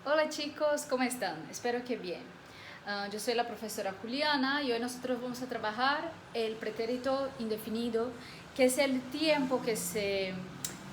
Hola chicos, ¿cómo están? Espero que bien. Yo soy la profesora Juliana y hoy nosotros vamos a trabajar el pretérito indefinido, que es el tiempo que se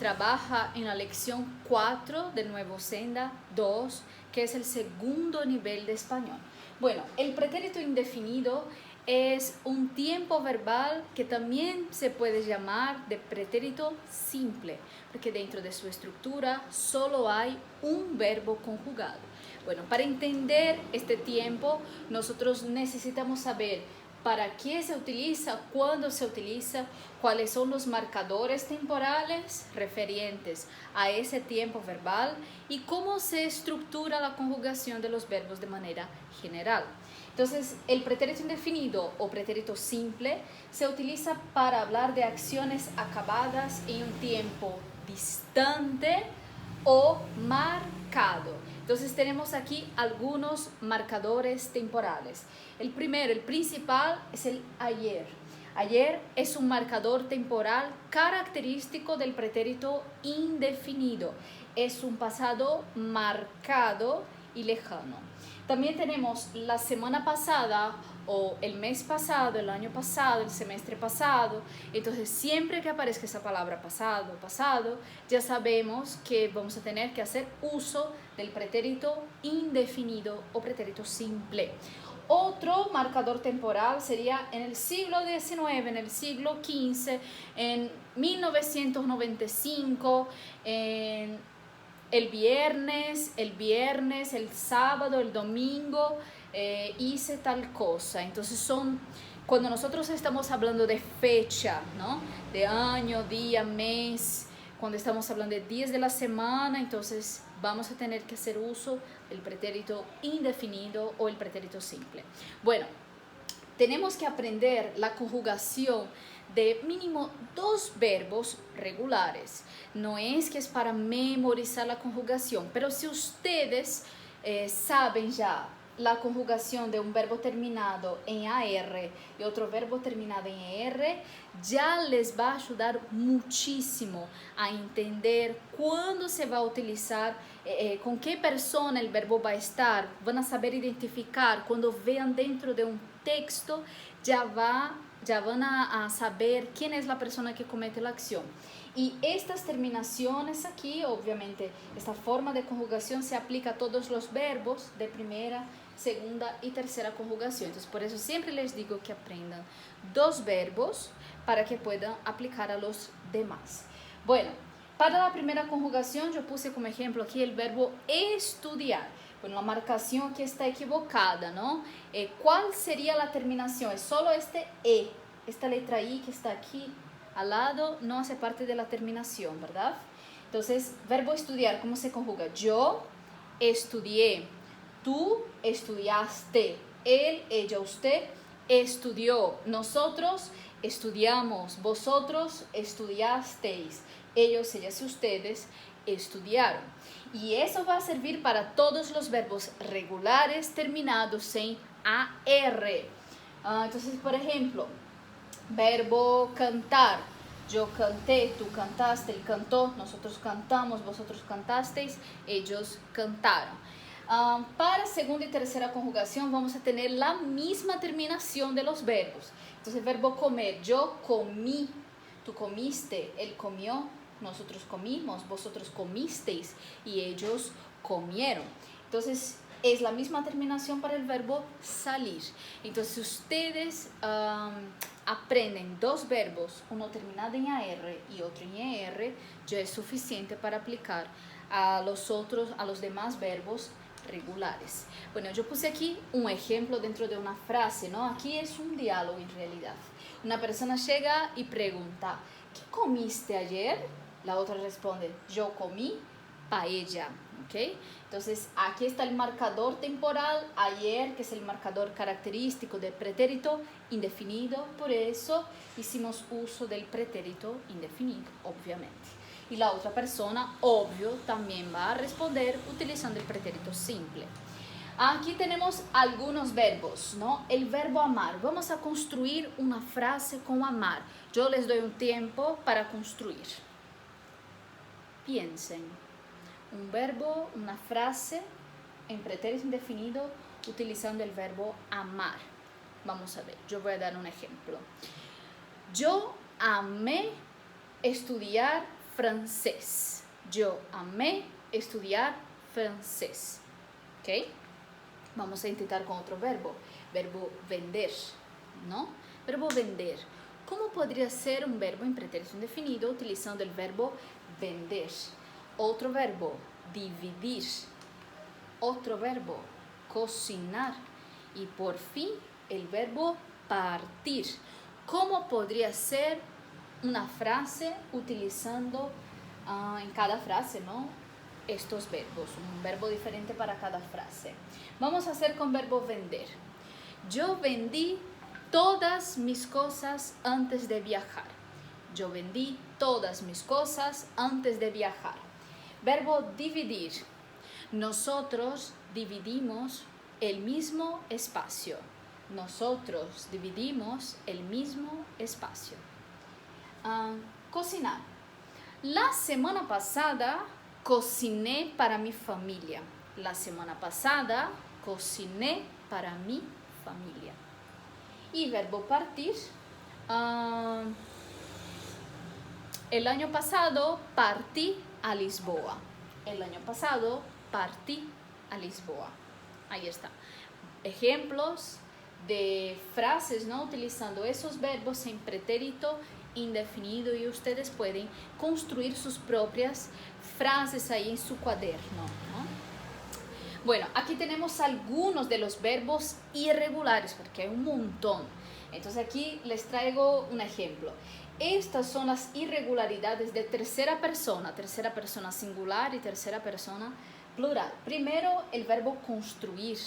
trabaja en la lección 4 del nuevo Senda 2, que es el segundo nivel de español. Bueno, el pretérito indefinido es un tiempo verbal que también se puede llamar de pretérito simple, porque dentro de su estructura solo hay un verbo conjugado. Bueno, para entender este tiempo, nosotros necesitamos saber para qué se utiliza, cuándo se utiliza, cuáles son los marcadores temporales referentes a ese tiempo verbal y cómo se estructura la conjugación de los verbos de manera general. Entonces, el pretérito indefinido o pretérito simple se utiliza para hablar de acciones acabadas en un tiempo distante o marcado. Entonces tenemos aquí algunos marcadores temporales. El primero, el principal, es el ayer. Ayer es un marcador temporal característico del pretérito indefinido. Es un pasado marcado y lejano. También tenemos la semana pasada o el mes pasado, el año pasado, el semestre pasado. Entonces, siempre que aparezca esa palabra pasado, pasado, ya sabemos que vamos a tener que hacer uso del pretérito indefinido o pretérito simple. Otro marcador temporal sería en el siglo XIX, en el siglo XV, en 1995, en el viernes, el sábado, el domingo, hice tal cosa. Entonces cuando nosotros estamos hablando de fecha, ¿no? De año, día, mes, cuando estamos hablando de días de la semana, entonces vamos a tener que hacer uso del pretérito indefinido o el pretérito simple. Bueno, tenemos que aprender la conjugación de mínimo 2 verbos regulares. No es que es para memorizar la conjugación, pero si ustedes saben ya la conjugación de un verbo terminado en AR y otro verbo terminado en ER, ya les va a ayudar muchísimo a entender cuándo se va a utilizar, con qué persona el verbo va a estar. Van a saber identificar cuando vean dentro de un texto, ya van a saber quién es la persona que comete la acción. Y estas terminaciones aquí, obviamente, esta forma de conjugación se aplica a todos los verbos de primera, segunda y tercera conjugación. Entonces, por eso siempre les digo que aprendan 2 verbos para que puedan aplicar a los demás. Bueno, para la primera conjugación yo puse como ejemplo aquí el verbo estudiar. Bueno, la marcación que está equivocada, ¿no? ¿Cuál sería la terminación? Es solo este E, esta letra I que está aquí al lado, no hace parte de la terminación, ¿verdad? Entonces, verbo estudiar, ¿cómo se conjuga? Yo estudié, tú estudiaste, él, ella, usted estudió, nosotros estudiamos, vosotros estudiasteis, ellos, ellas y ustedes estudiaron. Y eso va a servir para todos los verbos regulares terminados en AR. Entonces, por ejemplo, verbo cantar. Yo canté, tú cantaste, él cantó, nosotros cantamos, vosotros cantasteis, ellos cantaron. Para segunda y tercera conjugación vamos a tener la misma terminación de los verbos. Entonces, el verbo comer, yo comí, tú comiste, él comió, nosotros comimos, vosotros comisteis y ellos comieron. Entonces, es la misma terminación para el verbo salir. Entonces, si ustedes aprenden 2 verbos, uno terminado en AR y otro en ER, ya es suficiente para aplicar a los demás verbos regulares. Bueno, yo puse aquí un ejemplo dentro de una frase, ¿no? Aquí es un diálogo en realidad. Una persona llega y pregunta, ¿qué comiste ayer? La otra responde, yo comí paella, ¿ok? Entonces, aquí está el marcador temporal, ayer, que es el marcador característico del pretérito indefinido, por eso hicimos uso del pretérito indefinido, obviamente. Y la otra persona, obvio, también va a responder utilizando el pretérito simple. Aquí tenemos algunos verbos, ¿no? El verbo amar. Vamos a construir una frase con amar. Yo les doy un tiempo para construir. Piensen. Un verbo, una frase en pretérito indefinido utilizando el verbo amar. Vamos a ver, yo voy a dar un ejemplo. Yo amé estudiar francés. Yo amé estudiar francés. ¿Ok? Vamos a intentar con otro verbo. Verbo vender, ¿no? Verbo vender. ¿Cómo podría ser un verbo en pretérito indefinido utilizando el verbo vender? Otro verbo, dividir. Otro verbo, cocinar. Y por fin, el verbo partir. ¿Cómo podría ser una frase utilizando en cada frase, ¿no? Estos verbos, un verbo diferente para cada frase. Vamos a hacer con verbo vender. Yo vendí todas mis cosas antes de viajar. Yo vendí todas mis cosas antes de viajar. Verbo dividir. Nosotros dividimos el mismo espacio. Nosotros dividimos el mismo espacio. Cocinar. La semana pasada cociné para mi familia. La semana pasada cociné para mi familia. Y verbo partir. El año pasado partí a Lisboa. El año pasado partí a Lisboa. Ahí está. Ejemplos de frases, ¿no? Utilizando esos verbos en pretérito indefinido, y ustedes pueden construir sus propias frases ahí en su cuaderno, ¿no? Bueno, aquí tenemos algunos de los verbos irregulares, porque hay un montón. Entonces aquí les traigo un ejemplo. Estas son las irregularidades de tercera persona singular y tercera persona plural. Primero, el verbo construir.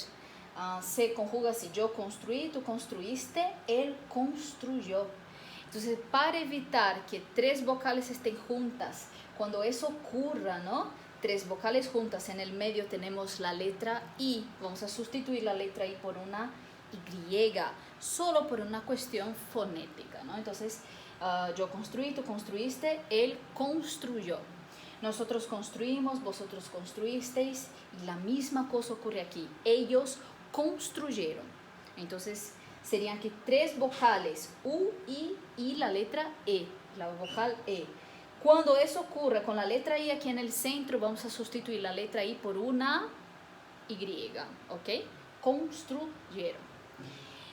Se conjuga así: yo construí, tú construiste, él construyó. Entonces, para evitar que tres vocales estén juntas, cuando eso ocurra, ¿no? Tres vocales juntas, en el medio tenemos la letra I. Vamos a sustituir la letra I por una Y, solo por una cuestión fonética, ¿no? Entonces, yo construí, tú construiste, él construyó. Nosotros construimos, vosotros construisteis, y la misma cosa ocurre aquí. Ellos construyeron. Entonces, serían aquí tres vocales, U, I y la letra E, la vocal E. Cuando eso ocurre con la letra I aquí en el centro, vamos a sustituir la letra I por una Y, ¿ok? Construyeron.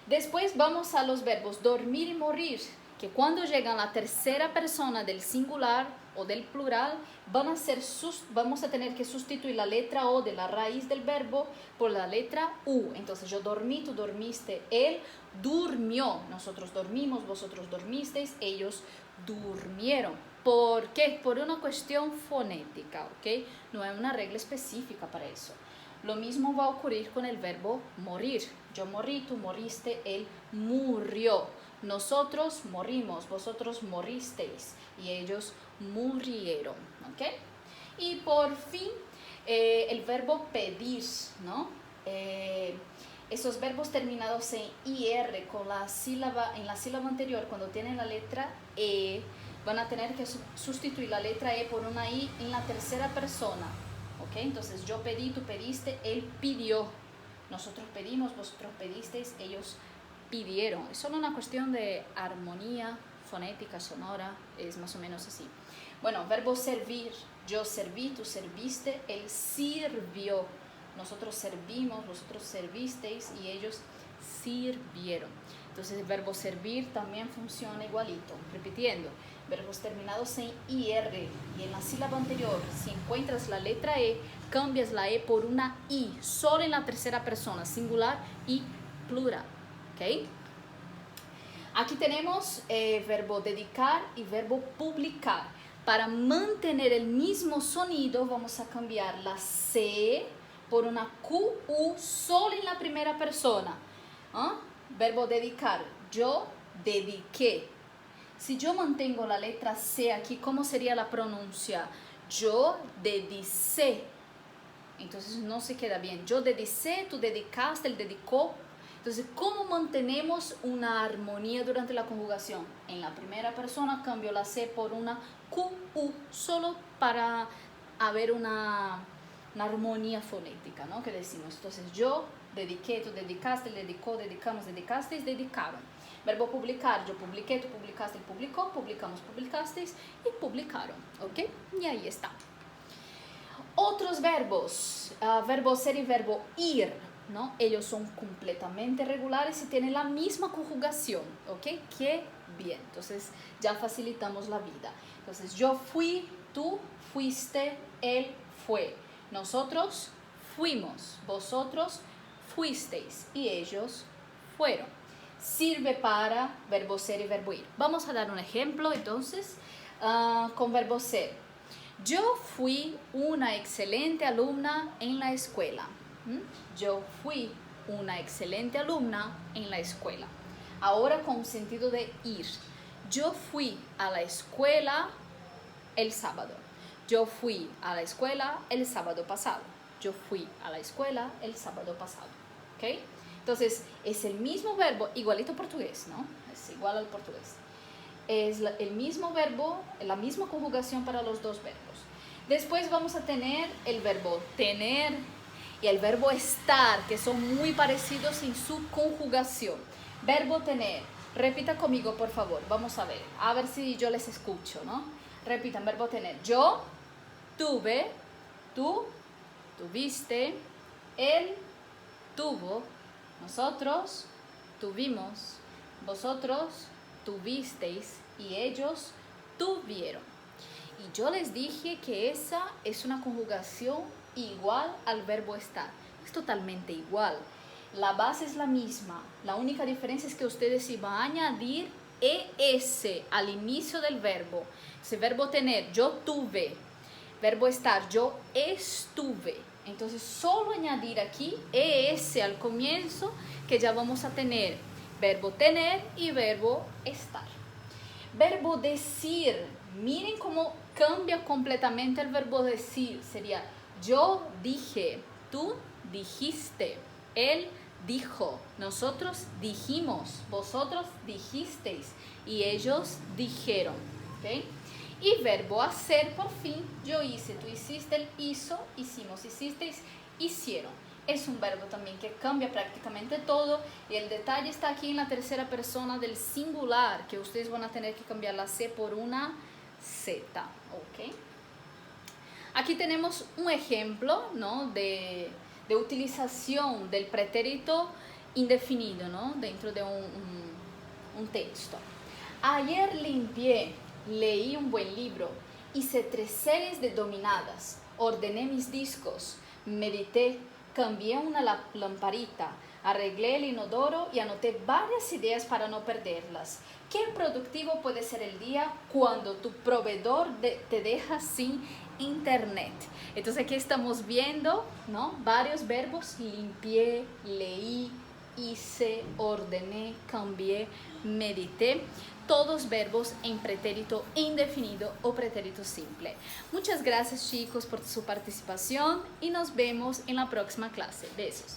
Después vamos a los verbos dormir y morir, que cuando llegan a la tercera persona del singular o del plural, vamos a tener que sustituir la letra O de la raíz del verbo por la letra U. Entonces, yo dormí, tú dormiste, él durmió. Nosotros dormimos, vosotros dormisteis, ellos durmieron. ¿Por qué? Por una cuestión fonética, ¿ok? No hay una regla específica para eso. Lo mismo va a ocurrir con el verbo morir. Yo morí, tú moriste, él murió. Nosotros morimos, vosotros moristeis y ellos murieron, ¿ok? Y por fin, el verbo pedir, ¿no? Esos verbos terminados en IR con la sílaba, en la sílaba anterior, cuando tienen la letra E, van a tener que sustituir la letra E por una I en la tercera persona, ¿ok? Entonces, yo pedí, tú pediste, él pidió. Nosotros pedimos, vosotros pedisteis, ellos pidieron. Es solo una cuestión de armonía fonética, sonora, es más o menos así. Bueno, verbo servir. Yo serví, tú serviste, él sirvió. Nosotros servimos, vosotros servisteis y ellos sirvieron. Entonces, el verbo servir también funciona igualito. Repitiendo, verbos terminados en IR y en la sílaba anterior, si encuentras la letra E, cambias la E por una I, solo en la tercera persona, singular y plural. ¿Ok? Aquí tenemos verbo dedicar y verbo publicar. Para mantener el mismo sonido, vamos a cambiar la C por una QU solo en la primera persona. Verbo dedicar. Yo dediqué. Si yo mantengo la letra C aquí, ¿cómo sería la pronuncia? Yo dedicé. Entonces no se queda bien. Yo dedicé, tú dedicaste, él dedicó. Entonces, ¿cómo mantenemos una armonía durante la conjugación? En la primera persona cambio la C por una QU, solo para haber una una armonía fonética, ¿no? Que decimos, entonces yo dediqué, tú dedicaste, él dedicó, dedicamos, dedicasteis, dedicaron. Verbo publicar, yo publiqué, tú publicaste, él publicó, publicamos, publicasteis y publicaron, ¿ok? Y ahí está. Otros verbos, verbo ser y verbo ir, ¿no? Ellos son completamente regulares y tienen la misma conjugación, ¿ok? Qué bien, entonces ya facilitamos la vida. Entonces yo fui, tú fuiste, él fue, nosotros fuimos, vosotros fuisteis y ellos fueron. Sirve para verbo ser y verbo ir. Vamos a dar un ejemplo entonces con verbo ser. Yo fui una excelente alumna en la escuela. Yo fui una excelente alumna en la escuela. Ahora con sentido de ir. Yo fui a la escuela el sábado. Yo fui a la escuela el sábado pasado. Yo fui a la escuela el sábado pasado. ¿Ok? Entonces, es el mismo verbo, igualito portugués, ¿no? Es igual al portugués. Es el mismo verbo, la misma conjugación para los dos verbos. Después vamos a tener el verbo tener y el verbo estar, que son muy parecidos en su conjugación. Verbo tener, repita conmigo por favor, vamos a ver si yo les escucho, ¿no? Repitan, verbo tener, yo tuve, tú tuviste, él tuvo, nosotros tuvimos, vosotros tuvisteis y ellos tuvieron. Y yo les dije que esa es una conjugación igual al verbo estar. Es totalmente igual. La base es la misma. La única diferencia es que ustedes iban a añadir ES al inicio del verbo. Ese verbo tener, yo tuve. Verbo estar, yo estuve. Entonces solo añadir aquí ES al comienzo, que ya vamos a tener verbo tener y verbo estar. Verbo decir, miren cómo cambia completamente el verbo decir. Sería yo dije, tú dijiste, él dijo, nosotros dijimos, vosotros dijisteis y ellos dijeron. ¿Okay? Y verbo hacer, por fin, yo hice, tú hiciste, él hizo, hicimos, hicisteis, hicieron. Es un verbo también que cambia prácticamente todo y el detalle está aquí en la tercera persona del singular, que ustedes van a tener que cambiar la C por una Z. ¿Okay? Aquí tenemos un ejemplo, ¿no? de utilización del pretérito indefinido, ¿no? Dentro de un texto. Ayer limpié, leí un buen libro, hice 3 series de dominadas, ordené mis discos, medité, cambié una lamparita, arreglé el inodoro y anoté varias ideas para no perderlas. ¿Qué productivo puede ser el día cuando tu proveedor te deja sin internet? Entonces aquí estamos viendo, ¿no? Varios verbos: limpié, leí, hice, ordené, cambié, medité. Todos verbos en pretérito indefinido o pretérito simple. Muchas gracias chicos por su participación y nos vemos en la próxima clase. Besos.